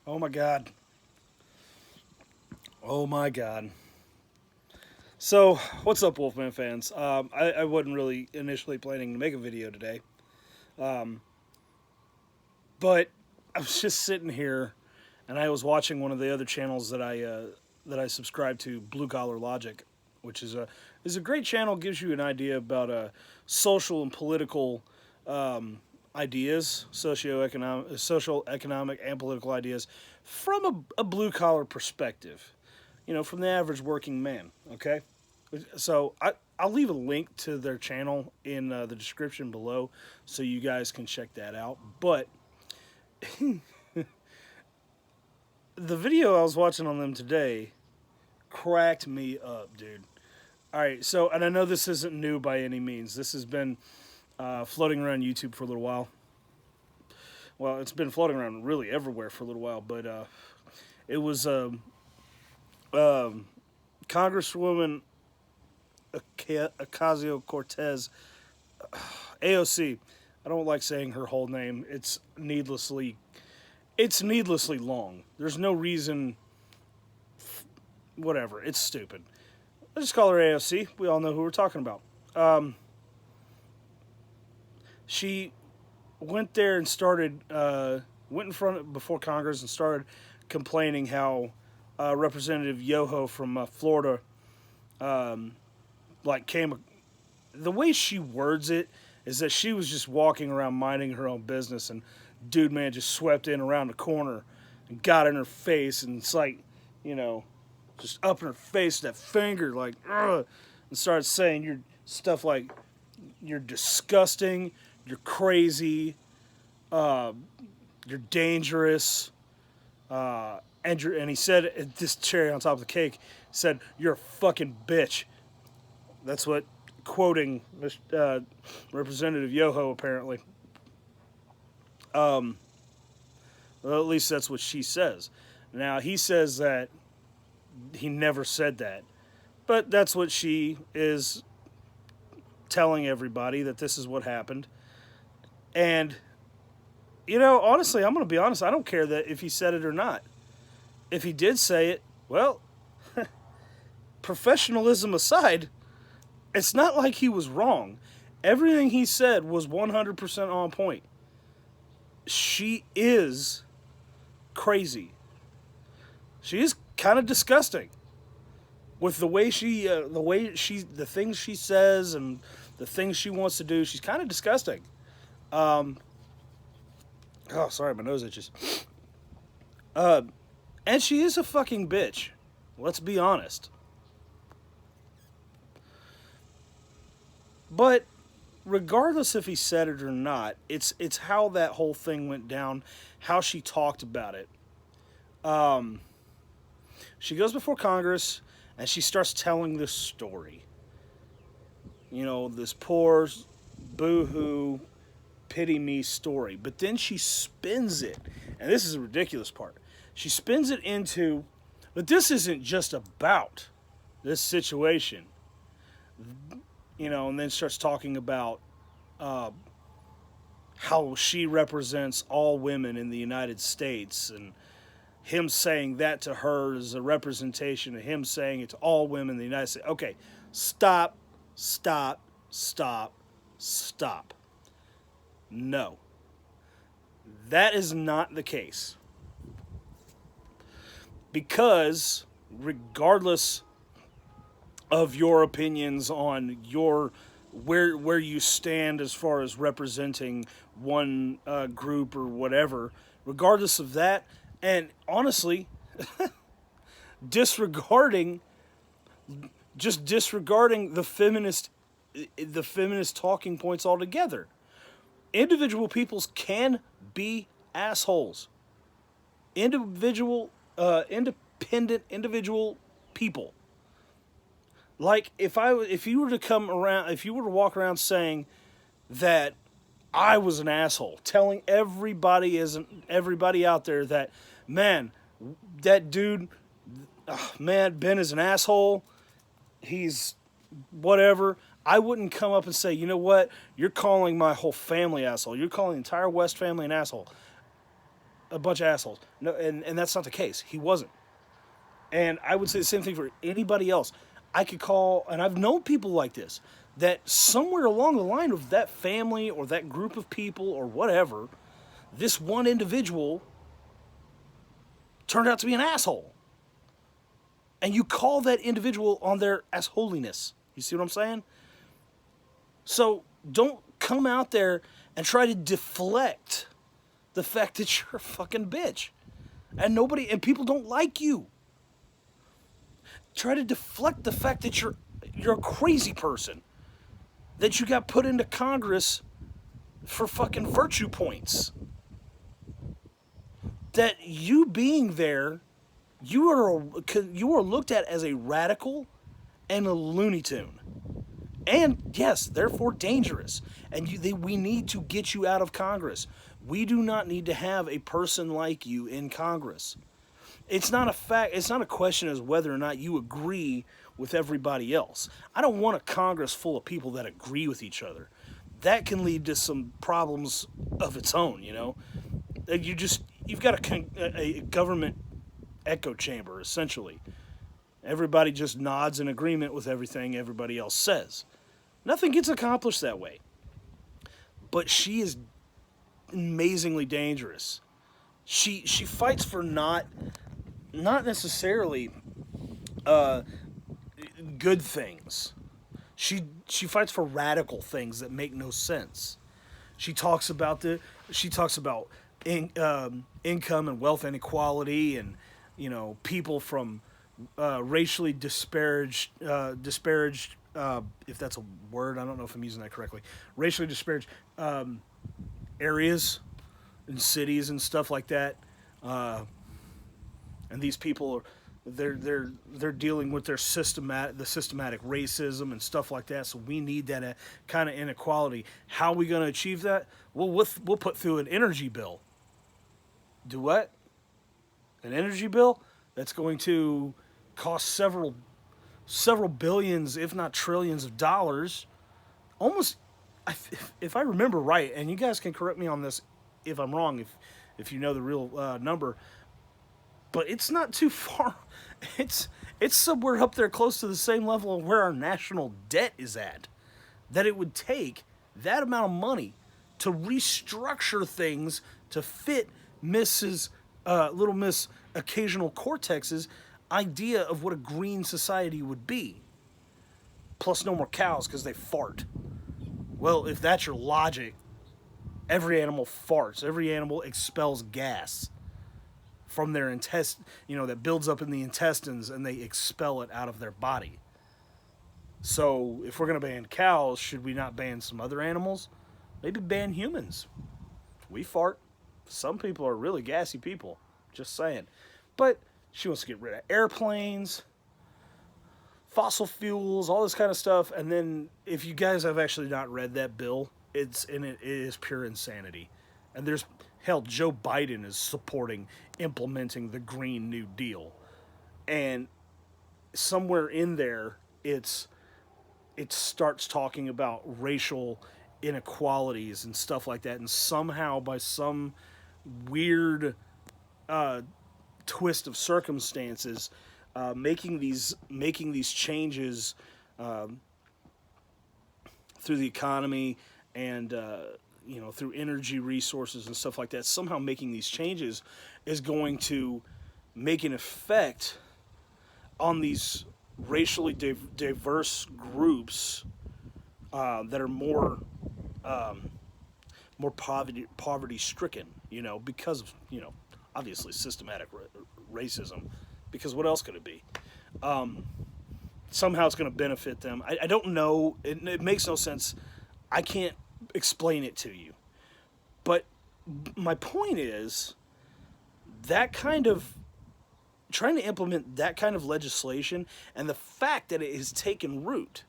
Oh my god. Oh my god. So, what's up, Wolfman fans? I wasn't really initially planning to make a video today, um, but I was just sitting here and I was watching one of the other channels that I subscribe to, Blue Collar Logic, which is a great channel. Gives you an idea about social and political um, ideas, social, economic, and political ideas from a blue collar perspective. From the average working man. Okay, so I'll leave a link to their channel in the description below, so you guys can check that out. But the video I was watching on them today cracked me up, dude. All right, so and I know this isn't new by any means. This has been floating around YouTube for a little while. Well, it's been floating around really everywhere for a little while, but it was um Congresswoman Ocasio Cortez, AOC. I don't like saying her whole name. It's needlessly long. There's no reason. Whatever. It's stupid. I just call her AOC. We all know who we're talking about. Um, she went there and went in front before Congress and started complaining how Representative Yoho from Florida, um, came. The way she words it is that she was just walking around minding her own business, and dude, man, just swept in around the corner and got in her face, and it's like, you know, just up in her face, that finger, like, ugh, and started saying your stuff like, you're disgusting, you're crazy, uh, you're dangerous, and he said, this cherry on top of the cake, said, you're a fucking bitch. That's what, quoting Representative Yoho, apparently. Um, well, at least that's what she says. Now, he says that he never said that, but that's what she is telling everybody, that this is what happened. And, honestly, I'm going to be honest, I don't care that if he said it or not. If he did say it, well, professionalism aside, it's not like he was wrong. Everything he said was 100% on point. She is crazy. She is kind of disgusting with the things she says and the things she wants to do. She's kind of disgusting. Um, oh, sorry, my nose itches. Uh, and she is a fucking bitch. Let's be honest. But regardless if he said it or not, it's how that whole thing went down, how she talked about it. Um, she goes before Congress and she starts telling this story. This poor, boo-hoo, pity me story. But then she spins it, and this is a ridiculous part. She spins it into, but this isn't just about this situation, and then starts talking about uh, how she represents all women in the United States, and him saying that to her is a representation of him saying it to all women in the United States. Okay, stop, stop, stop, stop. No, that is not the case. Because regardless of your opinions on where you stand as far as representing one group or whatever, regardless of that, and honestly, disregarding disregarding the feminist talking points altogether. Individual peoples can be assholes. Independent individual people. Like if you were to come around, if you were to walk around saying that I was an asshole, telling everybody out there that, man, that dude, man, Ben is an asshole. He's whatever. I wouldn't come up and say, you know what? You're calling my whole family asshole. You're calling the entire West family an asshole. a bunch of assholes. No, and that's not the case. He wasn't. And I would say the same thing for anybody else. I could call, and I've known people like this, that somewhere along the line of that family or that group of people or whatever, this one individual turned out to be an asshole. And you call that individual on their assholiness. You see what I'm saying? So don't come out there and try to deflect the fact that you're a fucking bitch. And people don't like you. Try to deflect the fact that you're a crazy person. That you got put into Congress for fucking virtue points. That you being there, you are looked at as a radical and a Looney Tune. And yes, therefore dangerous. And we need to get you out of Congress. We do not need to have a person like you in Congress. It's not a question as whether or not you agree with everybody else. I don't want a Congress full of people that agree with each other. That can lead to some problems of its own, you know. You've got a government echo chamber, essentially. Everybody just nods in agreement with everything everybody else says. Nothing gets accomplished that way. But she is amazingly dangerous. She fights for not necessarily good things. She fights for radical things that make no sense. She talks about income and wealth inequality, and people from racially disparaged if that's a word, I don't know if I'm using that correctly. Racially disparaged areas and cities and stuff like that. And these people they're dealing with the systematic racism and stuff like that. So we need that kind of inequality. How are we going to achieve that? Well, we'll put through an energy bill. Do what? An energy bill that's going to cost several billions, if not trillions of dollars. Almost, if I remember right, and you guys can correct me on this if I'm wrong, if you know the real number. But it's not too far. It's somewhere up there close to the same level of where our national debt is at. That it would take that amount of money to restructure things to fit Little Miss Occasional Cortex's idea of what a green society would be. Plus no more cows because they fart. Well, if that's your logic, every animal farts. Every animal expels gas from their that builds up in the intestines, and they expel it out of their body. So if we're going to ban cows, should we not ban some other animals? Maybe ban humans. We fart. Some people are really gassy people. Just saying. But she wants to get rid of airplanes, fossil fuels, all this kind of stuff. And then if you guys have actually not read that bill, it is pure insanity. And Joe Biden is supporting implementing the Green New Deal. And somewhere in there, it starts talking about racial inequalities and stuff like that. And somehow, by some weird twist of circumstances, making these changes through the economy and through energy resources and stuff like that, somehow making these changes is going to make an effect on these racially diverse groups that are more poverty stricken, because of, obviously systematic racism, because what else could it be? Somehow it's going to benefit them. I don't know. It makes no sense. I can't explain it to you. But my point is that kind of trying to implement that kind of legislation, and the fact that it has taken root,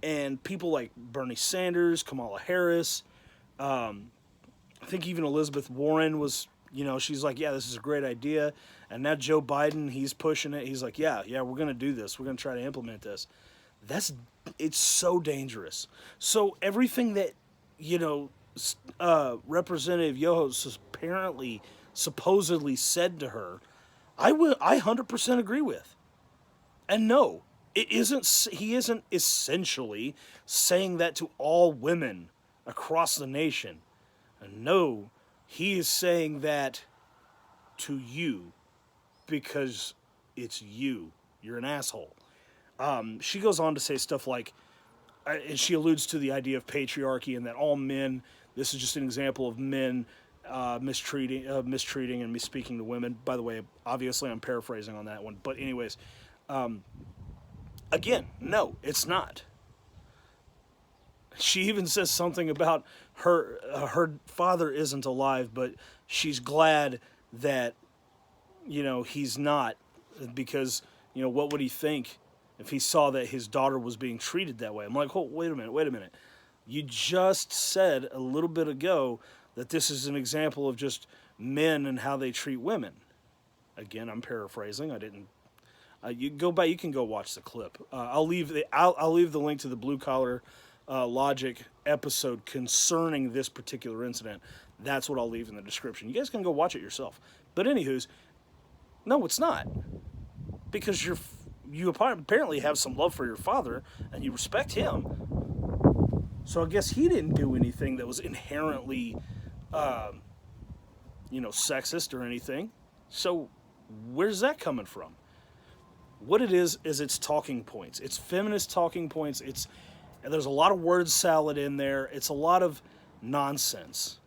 and people like Bernie Sanders, Kamala Harris, I think even Elizabeth Warren was, she's like, yeah, this is a great idea. And now Joe Biden, he's pushing it. He's like, yeah, we're going to do this. We're going to try to implement this. It's so dangerous. So everything that, Representative Yoho apparently, supposedly said to her, I 100% agree with. And no, it isn't. He isn't essentially saying that to all women across the nation. And no, he is saying that to you because it's you. You're an asshole. She goes on to say stuff like, and she alludes to the idea of patriarchy and that all men. This is just an example of men mistreating and misspeaking to women. By the way, obviously I'm paraphrasing on that one, but anyways, again, no, it's not. She even says something about her father isn't alive, but she's glad that he's not, because what would he think if he saw that his daughter was being treated that way? I'm like, oh, wait a minute. You just said a little bit ago that this is an example of just men and how they treat women. Again, I'm paraphrasing. I didn't. You go back. You can go watch the clip. I'll leave the link to the Blue Collar Logic episode concerning this particular incident. That's what I'll leave in the description. You guys can go watch it yourself. But anywho's, no, it's not, because you apparently have some love for your father and you respect him. So I guess he didn't do anything that was inherently, sexist or anything. So where's that coming from? What it is it's talking points. It's feminist talking points. There's a lot of word salad in there. It's a lot of nonsense.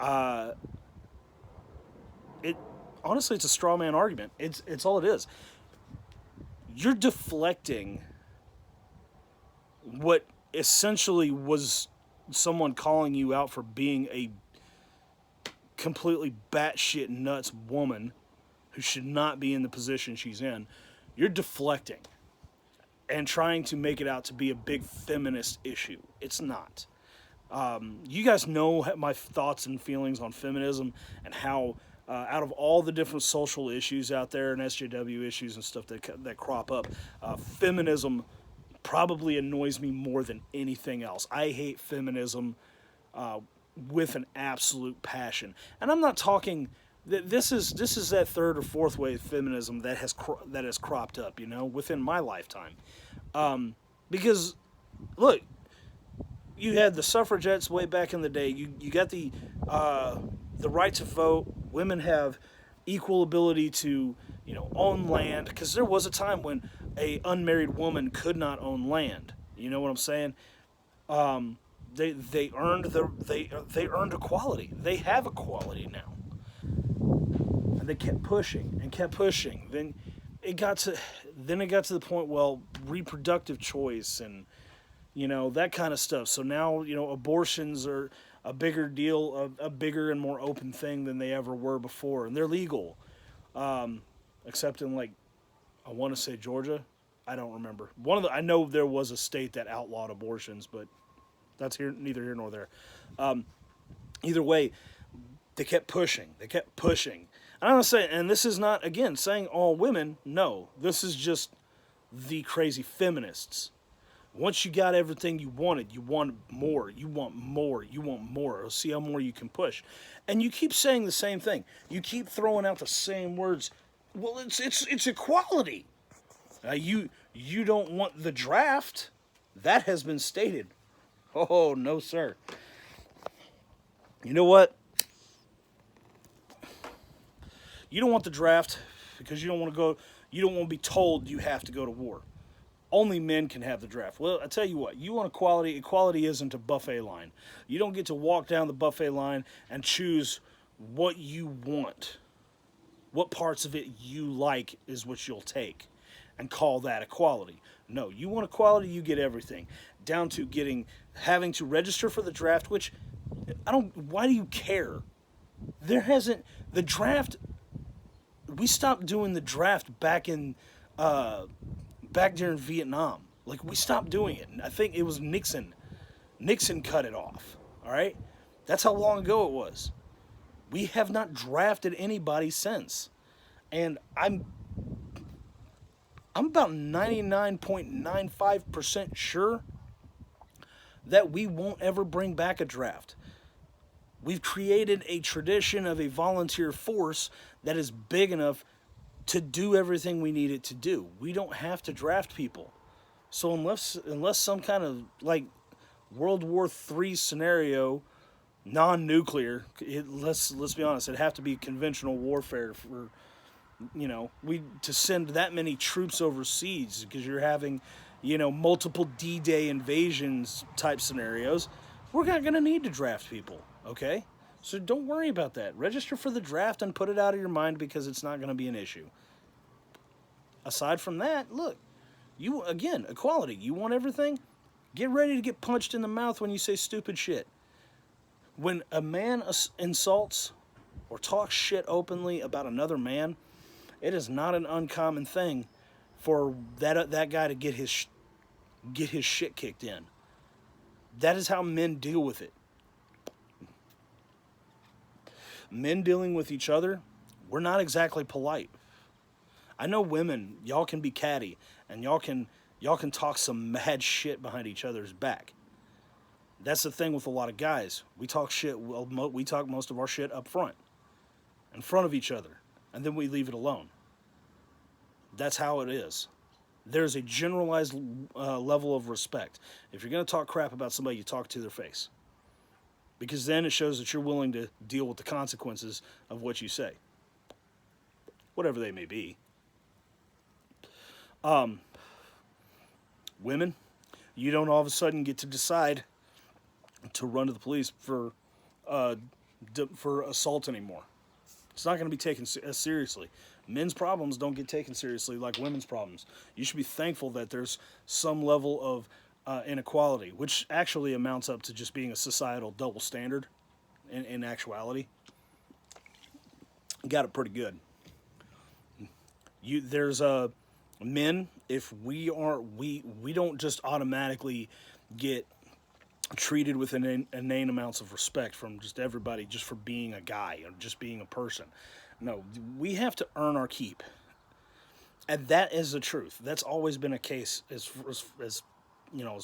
Honestly, it's a straw man argument. It's all it is. You're deflecting what essentially was someone calling you out for being a completely batshit nuts woman who should not be in the position she's in. You're deflecting and trying to make it out to be a big feminist issue. It's not. You guys know my thoughts and feelings on feminism and how out of all the different social issues out there and SJW issues and stuff that crop up, feminism probably annoys me more than anything else. I hate feminism with an absolute passion. And I'm not talking... This is that third or fourth wave feminism that has cropped up, within my lifetime. Because, look, you had the suffragettes way back in the day. You got the right to vote. Women have equal ability to, own land. Because there was a time when a unmarried woman could not own land. You know what I'm saying? They earned equality. They have equality now. And they kept pushing and kept pushing. Then it got to the point, well, reproductive choice and that kind of stuff. So now abortions are a bigger deal, a bigger and more open thing than they ever were before, and they're legal, except in I want to say Georgia. I don't remember. I know there was a state that outlawed abortions, but that's neither here nor there. Either way, they kept pushing. And I'm saying, and this is not, again, saying all women. No, this is just the crazy feminists. Once you got everything you wanted, you want more. You want more. You want more. See how more you can push. And you keep saying the same thing. You keep throwing out the same words. Well, it's equality. You don't want the draft. That has been stated. Oh, no, sir. You know what? You don't want the draft because you don't want to be told you have to go to war. Only men can have the draft. Well, I tell you what, you want equality. Equality isn't a buffet line. You don't get to walk down the buffet line and choose what you want. What parts of it you like is what you'll take and call that equality. No, you want equality, you get everything. Down to having to register for the draft, which why do you care? The draft, we stopped doing the draft back during Vietnam. We stopped doing it. I think it was Nixon. Nixon cut it off. All right? That's how long ago it was. We have not drafted anybody since. And I'm about 99.95% sure that we won't ever bring back a draft. We've created a tradition of a volunteer force that is big enough to do everything we need it to do. We don't have to draft people. So unless some kind of like World War III scenario, non-nuclear, let's be honest, it'd have to be conventional warfare for we to send that many troops overseas, because you're having multiple D-Day invasions type scenarios. We're not going to need to draft people, okay? So don't worry about that. Register for the draft and put it out of your mind, because it's not going to be an issue. Aside from that, look, again, equality. You want everything? Get ready to get punched in the mouth when you say stupid shit. When a man insults or talks shit openly about another man, it is not an uncommon thing for that guy to get his shit kicked in. That is how men deal with it. Men dealing with each other, we're not exactly polite. I know women, y'all can be catty, and y'all can talk some mad shit behind each other's back. That's the thing with a lot of guys. We talk shit. We talk most of our shit up front, in front of each other, and then we leave it alone. That's how it is. There's a generalized level of respect. If you're going to talk crap about somebody, you talk to their face. Because then it shows that you're willing to deal with the consequences of what you say. Whatever they may be. Women, you don't all of a sudden get to decide to run to the police for assault anymore. It's not going to be taken as seriously. Men's problems don't get taken seriously like women's problems. You should be thankful that there's some level of inequality, which actually amounts up to just being a societal double standard in actuality. Got it pretty good. There's men, if we don't just automatically get treated with inane amounts of respect from just everybody just for being a guy or just being a person. No, we have to earn our keep. And that is the truth. That's always been a case as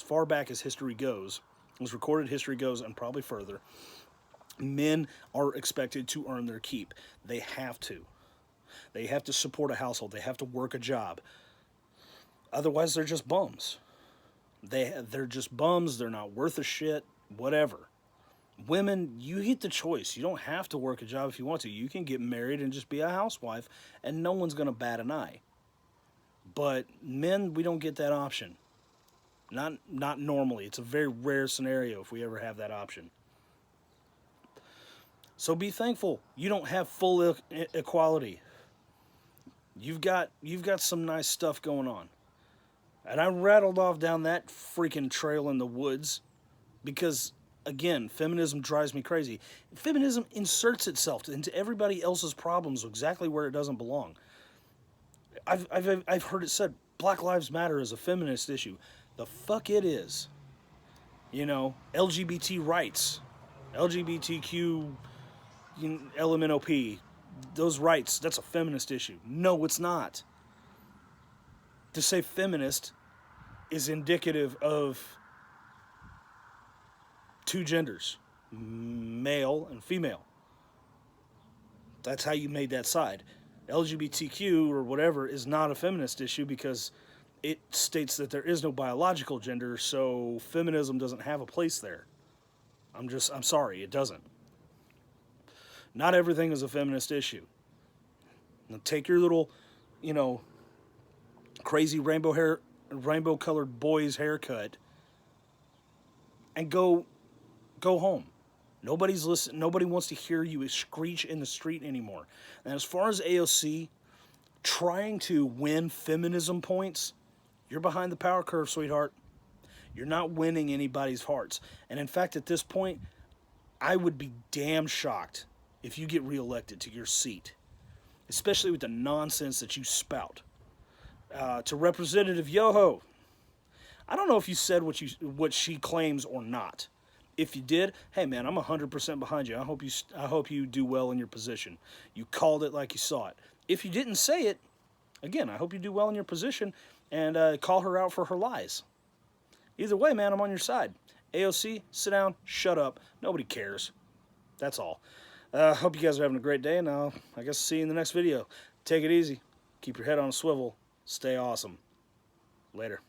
far back as history goes, as recorded history goes, and probably further. Men are expected to earn their keep. They have to. They have to support a household. They have to work a job. Otherwise, they're just bums. They're just bums. They're not worth a shit. Whatever. Women, you get the choice. You don't have to work a job if you want to. You can get married and just be a housewife, and no one's going to bat an eye. But men, we don't get that option. Not normally. It's a very rare scenario if we ever have that option. So be thankful. You don't have full equality. You've got some nice stuff going on. And I rattled off down that freaking trail in the woods because, again, feminism drives me crazy. Feminism inserts itself into everybody else's problems exactly where it doesn't belong. I've heard it said, Black Lives Matter is a feminist issue. The fuck it is. LGBT rights, LGBTQ, LMNOP, those rights, that's a feminist issue. No, it's not. To say feminist is indicative of two genders, male and female. That's how you made that side. LGBTQ or whatever is not a feminist issue because it states that there is no biological gender, so feminism doesn't have a place there. I'm sorry, it doesn't. Not everything is a feminist issue. Now take your little, crazy rainbow-colored boy's haircut and go home. Nobody's listening. Nobody wants to hear you screech in the street anymore. And as far as AOC trying to win feminism points, you're behind the power curve, sweetheart. You're not winning anybody's hearts. And in fact, at this point, I would be damn shocked if you get reelected to your seat, especially with the nonsense that you spout. To Representative Yoho, I don't know if you said what she claims or not. If you did, hey man, I'm 100% behind you. I hope you do well in your position. You called it like you saw it. If you didn't say it, again, I hope you do well in your position and call her out for her lies. Either way, man, I'm on your side. AOC, sit down, shut up. Nobody cares. That's all. Hope you guys are having a great day, and I guess see you in the next video. Take it easy. Keep your head on a swivel. Stay awesome. Later.